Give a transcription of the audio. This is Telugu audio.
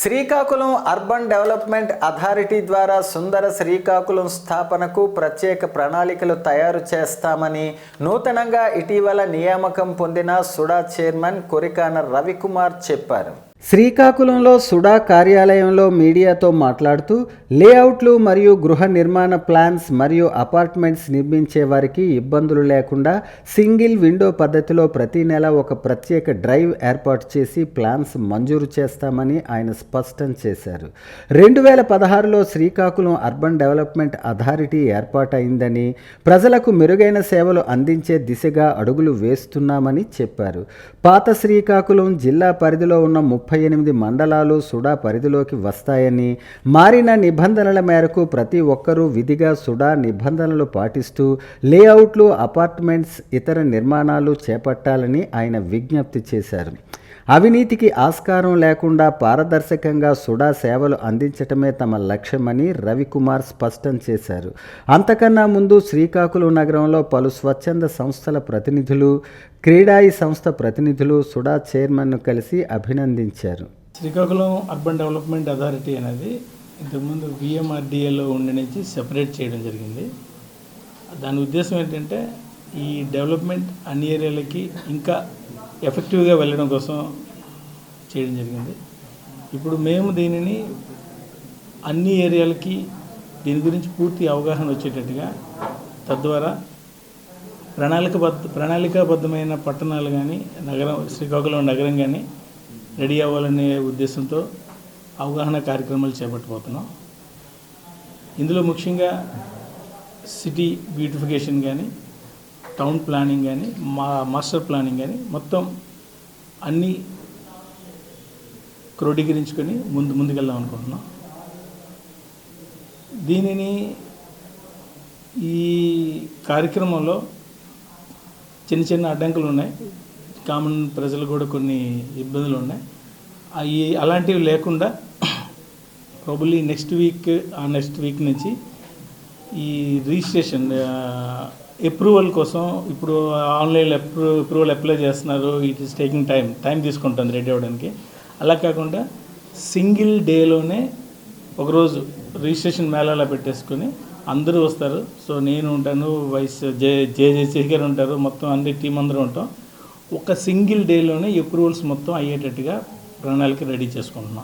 శ్రీకాకుళం అర్బన్ డెవలప్మెంట్ అథారిటీ ద్వారా సుందర శ్రీకాకుళం స్థాపనకు ప్రత్యేక ప్రణాళికలు తయారు చేస్తామని నూతనంగా ఇటీవల నియామకం పొందిన సుడా చైర్మన్ కొరికాన రవికుమార్ చెప్పారు. శ్రీకాకుళంలో సుడా కార్యాలయంలో మీడియాతో మాట్లాడుతూ లేఅవుట్లు మరియు గృహ నిర్మాణ ప్లాన్స్ మరియు అపార్ట్మెంట్స్ నిర్మించే వారికి ఇబ్బందులు లేకుండా సింగిల్ విండో పద్ధతిలో ప్రతి నెల ఒక ప్రత్యేక డ్రైవ్ ఏర్పాటు చేసి ప్లాన్స్ మంజూరు చేస్తామని ఆయన స్పష్టం చేశారు. 2016లో శ్రీకాకుళం అర్బన్ డెవలప్మెంట్ అథారిటీ ఏర్పాటైందని, ప్రజలకు మెరుగైన సేవలు అందించే దిశగా అడుగులు వేస్తున్నామని చెప్పారు. పాత శ్రీకాకుళం జిల్లా పరిధిలో ఉన్న 38 మండలాలు సుడా పరిధిలోకి వస్తాయని, మారిన నిబంధనల మేరకు ప్రతి ఒక్కరూ విధిగా సుడా నిబంధనలు పాటిస్తూ లేఅవుట్లు, అపార్ట్మెంట్స్, ఇతర నిర్మాణాలు చేపట్టాలని ఆయన విజ్ఞప్తి చేశారు. అవినీతికి ఆస్కారం లేకుండా పారదర్శకంగా సుడా సేవలు అందించటమే తమ లక్ష్యమని రవికుమార్ స్పష్టం చేశారు. అంతకన్నా ముందు శ్రీకాకుళం నగరంలో పలు స్వచ్ఛంద సంస్థల ప్రతినిధులు, క్రీడాయి సంస్థ ప్రతినిధులు సుడా చైర్మన్ను కలిసి అభినందించారు. శ్రీకాకుళం అర్బన్ డెవలప్మెంట్ అథారిటీ అనేది ఇంతకుముందు VMRDAలో ఉండి నుంచి సెపరేట్ చేయడం జరిగింది. దాని ఉద్దేశం ఏంటంటే ఈ డెవలప్మెంట్ అన్ని ఏరియాలకి ఇంకా ఎఫెక్టివ్గా వెళ్ళడం కోసం చేయడం జరిగింది. ఇప్పుడు మేము దీనిని అన్ని ఏరియాలకి దీని గురించి పూర్తి అవగాహన వచ్చేటట్టుగా, తద్వారా ప్రణాళికాబద్ధమైన పట్టణాలు కానీ నగరం, శ్రీకాకుళం నగరం కానీ రెడీ అవ్వాలనే ఉద్దేశంతో అవగాహన కార్యక్రమాలు చేపట్టబోతున్నాం. ఇందులో ముఖ్యంగా సిటీ బ్యూటిఫికేషన్ కానీ, టౌన్ ప్లానింగ్ కానీ, మాస్టర్ ప్లానింగ్ కానీ మొత్తం అన్నీ క్రోడీకరించుకొని ముందుకెళ్దాం అనుకుంటున్నాం. దీనిని ఈ కార్యక్రమంలో చిన్న చిన్న అడ్డంకులు ఉన్నాయి, కామన్ ప్రజలు కూడా కొన్ని ఇబ్బందులు ఉన్నాయి. అలాంటివి లేకుండా ప్రాబబ్లీ నెక్స్ట్ వీక్ నుంచి ఈ రిజిస్ట్రేషన్ అప్రూవల్ కోసం ఇప్పుడు ఆన్లైన్లో అప్రూవల్ అప్లై చేస్తున్నారు. ఇట్ ఈస్ టేకింగ్ టైం తీసుకుంటుంది రెడీ అవ్వడానికి. అలా కాకుండా సింగిల్ డేలోనే ఒకరోజు రిజిస్ట్రేషన్ మేళాలో పెట్టేసుకొని అందరూ వస్తారు. సో నేను ఉంటాను, జేజేసీ గారు ఉంటారు, మొత్తం అన్ని టీం అందరూ ఉంటాం. ఒక సింగిల్ డేలోనే అప్రూవల్స్ మొత్తం అయ్యేటట్టుగా ప్రణాళిక రెడీ చేసుకుంటున్నాం.